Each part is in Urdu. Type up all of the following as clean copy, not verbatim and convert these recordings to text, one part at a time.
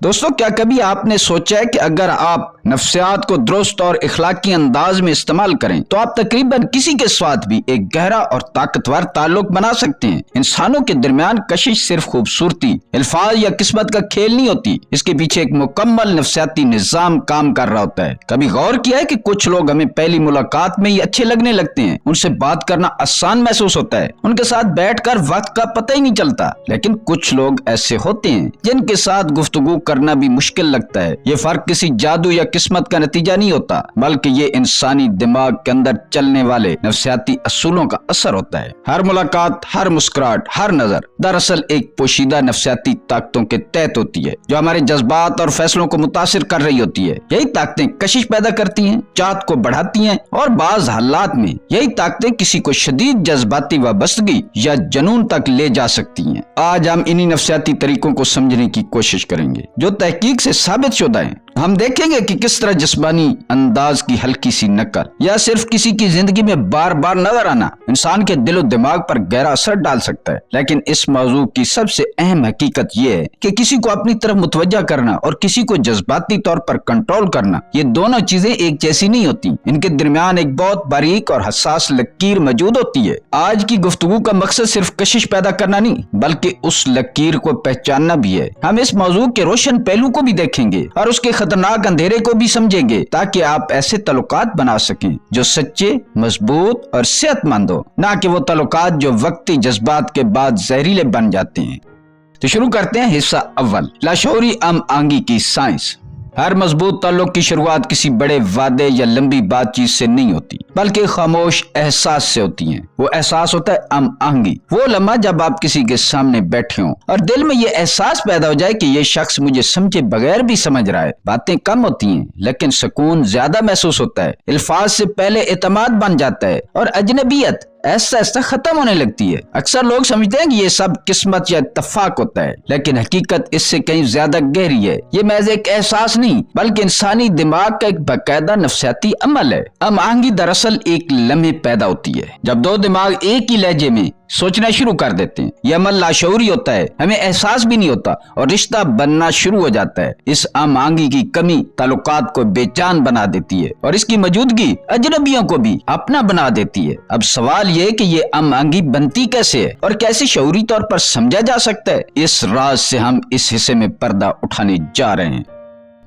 دوستو، کیا کبھی آپ نے سوچا ہے کہ اگر آپ نفسیات کو درست اور اخلاقی انداز میں استعمال کریں تو آپ تقریباً کسی کے ساتھ بھی ایک گہرا اور طاقتور تعلق بنا سکتے ہیں۔ انسانوں کے درمیان کشش صرف خوبصورتی، الفاظ یا قسمت کا کھیل نہیں ہوتی، اس کے پیچھے ایک مکمل نفسیاتی نظام کام کر رہا ہوتا ہے۔ کبھی غور کیا ہے کہ کچھ لوگ ہمیں پہلی ملاقات میں ہی اچھے لگنے لگتے ہیں، ان سے بات کرنا آسان محسوس ہوتا ہے، ان کے ساتھ بیٹھ کر وقت کا پتہ ہی نہیں چلتا، لیکن کچھ لوگ ایسے ہوتے ہیں جن کے ساتھ گفتگو کرنا بھی مشکل لگتا ہے۔ یہ فرق کسی جادو یا قسمت کا نتیجہ نہیں ہوتا، بلکہ یہ انسانی دماغ کے اندر چلنے والے نفسیاتی اصولوں کا اثر ہوتا ہے۔ ہر ملاقات، ہر مسکراہٹ، ہر نظر دراصل ایک پوشیدہ نفسیاتی طاقتوں کے تحت ہوتی ہے جو ہمارے جذبات اور فیصلوں کو متاثر کر رہی ہوتی ہے۔ یہی طاقتیں کشش پیدا کرتی ہیں، چاہت کو بڑھاتی ہیں، اور بعض حالات میں یہی طاقتیں کسی کو شدید جذباتی وابستگی یا جنون تک لے جا سکتی ہیں۔ آج ہم انہی نفسیاتی طریقوں کو سمجھنے کی کوشش کریں گے جو تحقیق سے ثابت شدہ ہیں۔ ہم دیکھیں گے کہ کس طرح جسمانی انداز کی ہلکی سی نقل یا صرف کسی کی زندگی میں بار بار نظر آنا انسان کے دل و دماغ پر گہرا اثر ڈال سکتا ہے۔ لیکن اس موضوع کی سب سے اہم حقیقت یہ ہے کہ کسی کو اپنی طرف متوجہ کرنا اور کسی کو جذباتی طور پر کنٹرول کرنا، یہ دونوں چیزیں ایک جیسی نہیں ہوتی، ان کے درمیان ایک بہت باریک اور حساس لکیر موجود ہوتی ہے۔ آج کی گفتگو کا مقصد صرف کشش پیدا کرنا نہیں بلکہ اس لکیر کو پہچاننا بھی ہے۔ ہم اس موضوع کے روشن پہلو کو بھی دیکھیں گے اور اس کے خطرناک اندھیرے کو بھی سمجھیں گے تاکہ آپ ایسے تعلقات بنا سکیں جو سچے، مضبوط اور صحت مند ہو، نہ کہ وہ تعلقات جو وقتی جذبات کے بعد زہریلے بن جاتے ہیں۔ تو شروع کرتے ہیں حصہ اول، لاشعوری ہم آہنگی کی سائنس۔ ہر مضبوط تعلق کی شروعات کسی بڑے وعدے یا لمبی بات چیت سے نہیں ہوتی بلکہ خاموش احساس سے ہوتی ہیں۔ وہ احساس ہوتا ہے ہم آہنگی، وہ لمحہ جب آپ کسی کے سامنے بیٹھے ہوں اور دل میں یہ احساس پیدا ہو جائے کہ یہ شخص مجھے سمجھے بغیر بھی سمجھ رہا ہے۔ باتیں کم ہوتی ہیں لیکن سکون زیادہ محسوس ہوتا ہے، الفاظ سے پہلے اعتماد بن جاتا ہے اور اجنبیت ایسا ایسا ختم ہونے لگتی ہے۔ اکثر لوگ سمجھتے ہیں کہ یہ سب قسمت یا اتفاق ہوتا ہے، لیکن حقیقت اس سے کہیں زیادہ گہری ہے۔ یہ محض ایک احساس نہیں بلکہ انسانی دماغ کا ایک باقاعدہ نفسیاتی عمل ہے۔ ہم آہنگی دراصل ایک لمحے پیدا ہوتی ہے جب دو دماغ ایک ہی لہجے میں سوچنا شروع کر دیتے ہیں۔ یہ عمل لاشعوری ہوتا ہے، ہمیں احساس بھی نہیں ہوتا، اور رشتہ بننا شروع ہو جاتا ہے۔ اس ہم آہنگی کی کمی تعلقات کو بے جان بنا دیتی ہے اور اس کی موجودگی اجنبیوں کو بھی اپنا بنا دیتی ہے۔ اب سوال یہ کہ یہ ہم آہنگی بنتی کیسے ہے اور کیسے شعوری طور پر سمجھا جا سکتا ہے، اس راز سے ہم اس حصے میں پردہ اٹھانے جا رہے ہیں۔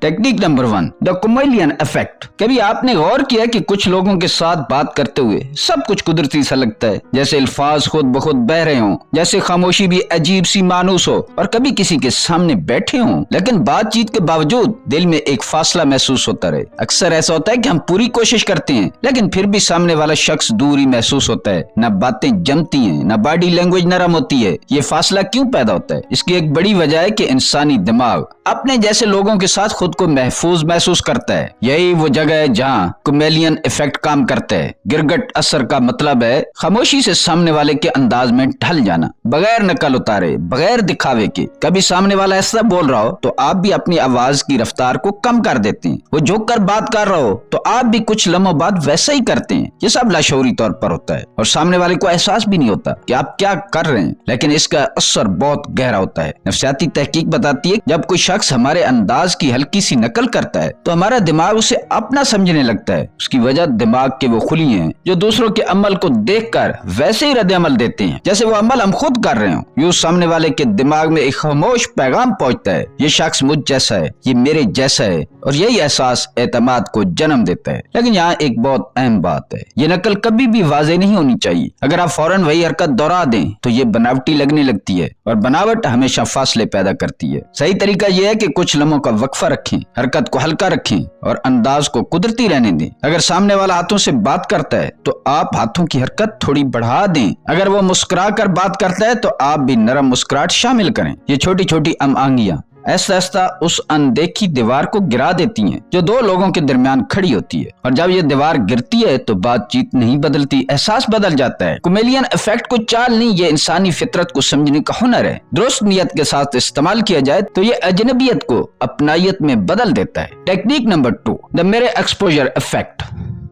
ٹیکنیک نمبر 1، دا کمیلین ایفیکٹ۔ کبھی آپ نے غور کیا کہ کچھ لوگوں کے ساتھ بات کرتے ہوئے سب کچھ قدرتی سا لگتا ہے، جیسے الفاظ خود بخود بہ رہے ہوں، جیسے خاموشی بھی عجیب سی مانوس ہو اور کبھی کسی کے سامنے بیٹھے ہوں لیکن بات چیت کے باوجود دل میں ایک فاصلہ محسوس ہوتا رہے۔ اکثر ایسا ہوتا ہے کہ ہم پوری کوشش کرتے ہیں لیکن پھر بھی سامنے والا شخص دور ہی محسوس ہوتا ہے، نہ باتیں جمتی ہیں، نہ باڈی لینگویج نرم ہوتی ہے۔ یہ فاصلہ کیوں پیدا ہوتا ہے؟ اس کی ایک بڑی وجہ ہے کہ انسانی دماغ اپنے جیسے لوگوں کے ساتھ خود کو محفوظ محسوس کرتا ہے۔ یہی وہ جگہ ہے جہاں کمیلین ایفیکٹ کام کرتا ہے۔ گرگٹ اثر کا مطلب ہے خاموشی سے سامنے والے کے انداز میں ڈھل جانا، بغیر نقل اتارے، بغیر دکھاوے کے۔ کبھی سامنے والا ایسا بول رہا ہو تو آپ بھی اپنی آواز کی رفتار کو کم کر دیتے ہیں۔ وہ جھک کر بات کر رہا ہو تو آپ بھی کچھ لمحوں بعد ویسا ہی کرتے ہیں۔ یہ سب لاشعوری طور پر ہوتا ہے اور سامنے والے کو احساس بھی نہیں ہوتا کہ آپ کیا کر رہے ہیں، لیکن اس کا اثر بہت گہرا ہوتا ہے۔ نفسیاتی تحقیق بتاتی ہے جب کوئی شخص ہمارے انداز کی ہلکی سی نقل کرتا ہے تو ہمارا دماغ اسے اپنا سمجھنے لگتا ہے۔ اس کی وجہ دماغ کے وہ خلیے ہیں جو دوسروں کے عمل کو دیکھ کر ویسے ہی رد عمل دیتے ہیں جیسے وہ عمل ہم خود کر رہے ہوں۔ یوں سامنے والے کے دماغ میں ایک خاموش پیغام پہنچتا ہے، یہ شخص مجھ جیسا ہے، یہ میرے جیسا ہے، اور یہی احساس اعتماد کو جنم دیتا ہے۔ لیکن یہاں ایک بہت اہم بات ہے، یہ نقل کبھی بھی واضح نہیں ہونی چاہیے۔ اگر آپ فوراً وہی حرکت دوہرا دیں تو یہ بناوٹی لگنے لگتی ہے اور بناوٹ ہمیشہ فاصلے پیدا کرتی ہے۔ صحیح طریقہ یہ ہے کہ کچھ لمحوں کا وقفہ رکھیں، حرکت کو ہلکا رکھیں اور انداز کو قدرتی رہنے دیں۔ اگر سامنے والا ہاتھوں سے بات کرتا ہے تو آپ ہاتھوں کی حرکت تھوڑی بڑھا دیں۔ اگر وہ مسکرا کر بات کرتا ہے تو آپ بھی نرم مسکراہٹ شامل کریں۔ یہ چھوٹی چھوٹی ہم آہنگیاں ایسا ایسا اس اندیکھی دیوار کو گرا دیتی ہیں جو دو لوگوں کے درمیان کھڑی ہوتی ہے، اور جب یہ دیوار گرتی ہے تو بات چیت نہیں بدلتی، احساس بدل جاتا ہے۔ کمیلین ایفیکٹ کو چال نہیں، یہ انسانی فطرت کو سمجھنے کا ہنر ہے۔ درست نیت کے ساتھ استعمال کیا جائے تو یہ اجنبیت کو اپنائیت میں بدل دیتا ہے۔ Technique number 2، the mirror exposure effect.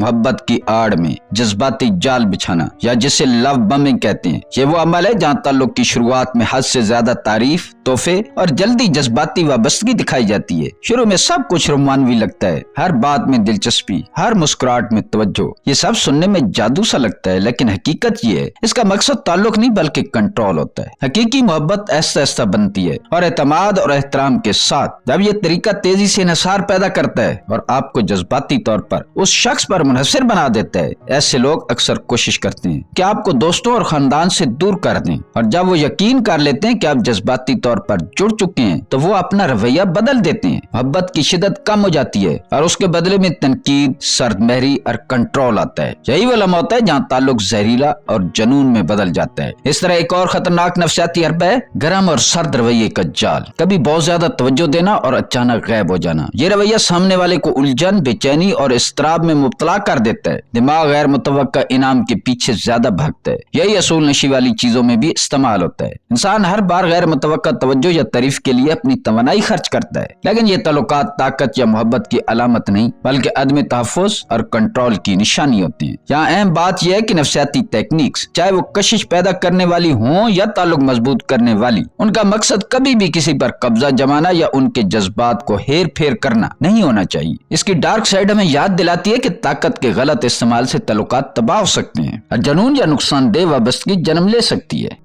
محبت کی آڑ میں جذباتی جال بچھانا یا جسے لو بمبنگ کہتے ہیں، یہ وہ عمل ہے جہاں تعلق کی شروعات میں حد سے زیادہ تعریف، تحفے اور جلدی جذباتی وابستگی دکھائی جاتی ہے۔ شروع میں سب کچھ رومانوی لگتا ہے، ہر بات میں دلچسپی، ہر مسکراہٹ میں توجہ، یہ سب سننے میں جادو سا لگتا ہے، لیکن حقیقت یہ ہے اس کا مقصد تعلق نہیں بلکہ کنٹرول ہوتا ہے۔ حقیقی محبت آہستہ آہستہ بنتی ہے اور اعتماد اور احترام کے ساتھ۔ جب یہ طریقہ تیزی سے انحصار پیدا کرتا ہے اور آپ کو جذباتی طور پر اس شخص پر منحصر بنا دیتا ہے، ایسے لوگ اکثر کوشش کرتے ہیں کہ آپ کو دوستوں اور خاندان سے دور کر دیں، اور جب وہ یقین کر لیتے ہیں کہ آپ جذباتی طور پر جڑ چکے ہیں تو وہ اپنا رویہ بدل دیتے ہیں۔ محبت کی شدت کم ہو جاتی ہے اور اس کے بدلے میں تنقید، سرد مہری اور کنٹرول آتا ہے۔ یہی وہ لمحہ ہوتا ہے جہاں تعلق زہریلا اور جنون میں بدل جاتا ہے۔ اس طرح ایک اور خطرناک نفسیاتی حربہ ہے گرم اور سرد رویے کا جال۔ کبھی بہت زیادہ توجہ دینا اور اچانک غائب ہو جانا۔ یہ رویہ سامنے والے کو الجھن، بے چینی اور اضطراب میں مبتلا کر دیتا ہے۔ دماغ غیر متوقع انعام کے پیچھے زیادہ بھاگتا ہے۔ یہی اصول نشی والی چیزوں میں بھی استعمال ہوتا ہے۔ انسان ہر بار غیر متوقع توجہ یا تعریف کے لیے اپنی توانائی خرچ کرتا ہے، لیکن یہ تعلقات طاقت یا محبت کی علامت نہیں بلکہ عدم تحفظ اور کنٹرول کی نشانی ہوتی ہیں۔ یہاں اہم بات یہ ہے کہ نفسیاتی ٹیکنیکس، چاہے وہ کشش پیدا کرنے والی ہوں یا تعلق مضبوط کرنے والی، ان کا مقصد کبھی بھی کسی پر قبضہ جمانا یا ان کے جذبات کو ہیر پھیر کرنا نہیں ہونا چاہیے۔ اس کی ڈارک سائیڈ ہمیں یاد دلاتی ہے کہ طاقت کے غلط استعمال سے تعلقات تباہ ہو سکتے ہیں اور جنون یا نقصان دہ وابستگی جنم لے سکتی ہے۔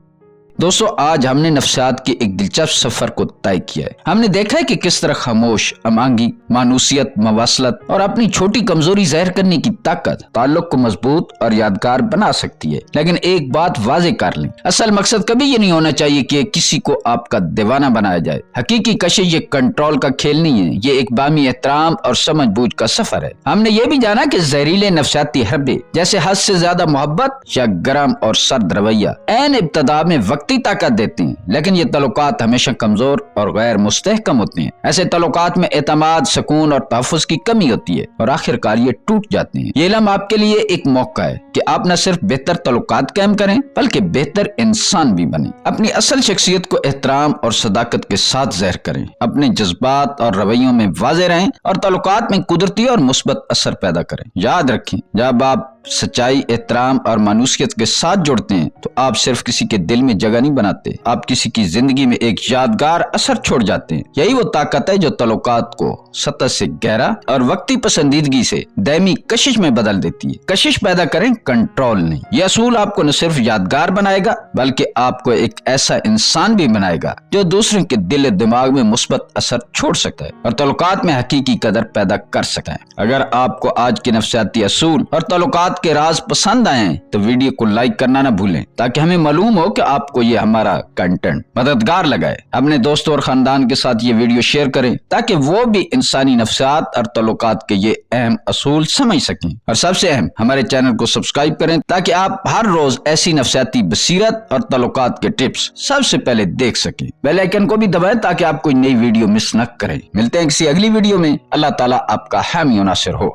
دوستو، آج ہم نے نفسیات کے ایک دلچسپ سفر کو طے کیا ہے۔ ہم نے دیکھا ہے کہ کس طرح خاموش، ہم آہنگی، مانوسیت، مواصلت اور اپنی چھوٹی کمزوری ظاہر کرنے کی طاقت تعلق کو مضبوط اور یادگار بنا سکتی ہے۔ لیکن ایک بات واضح کر لیں، اصل مقصد کبھی یہ نہیں ہونا چاہیے کہ کسی کو آپ کا دیوانہ بنایا جائے۔ حقیقی کشش یہ کنٹرول کا کھیل نہیں ہے، یہ ایک باہمی احترام اور سمجھ بوجھ کا سفر ہے۔ ہم نے یہ بھی جانا کہ زہریلے نفسیاتی حربے جیسے حد سے زیادہ محبت یا گرم اور سرد رویہ عین ابتدا میں وقتی طاقت دیتے ہیں، لیکن یہ تعلقات ہمیشہ کمزور اور غیر مستحکم ہوتے ہیں۔ ایسے تعلقات میں اعتماد، سکون اور تحفظ کی کمی ہوتی ہے اور آخر کار یہ ٹوٹ جاتے ہیں۔ یہ علم آپ کے لیے ایک موقع ہے کہ آپ نہ صرف بہتر تعلقات قائم کریں بلکہ بہتر انسان بھی بنیں۔ اپنی اصل شخصیت کو احترام اور صداقت کے ساتھ ظاہر کریں، اپنے جذبات اور رویوں میں واضح رہیں اور تعلقات میں قدرتی اور مثبت اثر پیدا کریں۔ یاد رکھیں، جب آپ سچائی، احترام اور مانوسیت کے ساتھ جڑتے ہیں تو آپ صرف کسی کے دل میں جگہ نہیں بناتے، آپ کسی کی زندگی میں ایک یادگار اثر چھوڑ جاتے ہیں۔ یہی وہ طاقت ہے جو تعلقات کو سطح سے گہرا اور وقتی پسندیدگی سے دائمی کشش میں بدل دیتی ہے۔ کشش پیدا کریں، کنٹرول نہیں۔ یہ اصول آپ کو نہ صرف یادگار بنائے گا بلکہ آپ کو ایک ایسا انسان بھی بنائے گا جو دوسروں کے دل و دماغ میں مثبت اثر چھوڑ سکتا ہے اور تعلقات میں حقیقی قدر پیدا کر سکتا ہے۔ اگر آپ کو آج کے نفسیاتی اصول اور تعلقات کے راز پسند آئے ہیں تو ویڈیو کو لائک کرنا نہ بھولیں تاکہ ہمیں معلوم ہو کہ آپ کو یہ ہمارا کنٹینٹ مددگار لگا ہے۔ اپنے دوستوں اور خاندان کے ساتھ یہ ویڈیو شیئر کریں تاکہ وہ بھی انسانی نفسیات اور تعلقات کے یہ اہم اصول سمجھ سکیں، اور سب سے اہم ہمارے چینل کو سبسکرائب کریں تاکہ آپ ہر روز ایسی نفسیاتی بصیرت اور تعلقات کے ٹپس سب سے پہلے دیکھ سکیں۔ بیل آئیکن کو بھی دبائیں تاکہ آپ کوئی نئی ویڈیو مس نہ کریں۔ ملتے ہیں کسی اگلی ویڈیو میں۔ اللہ تعالیٰ آپ کا حامی و ناصر ہو۔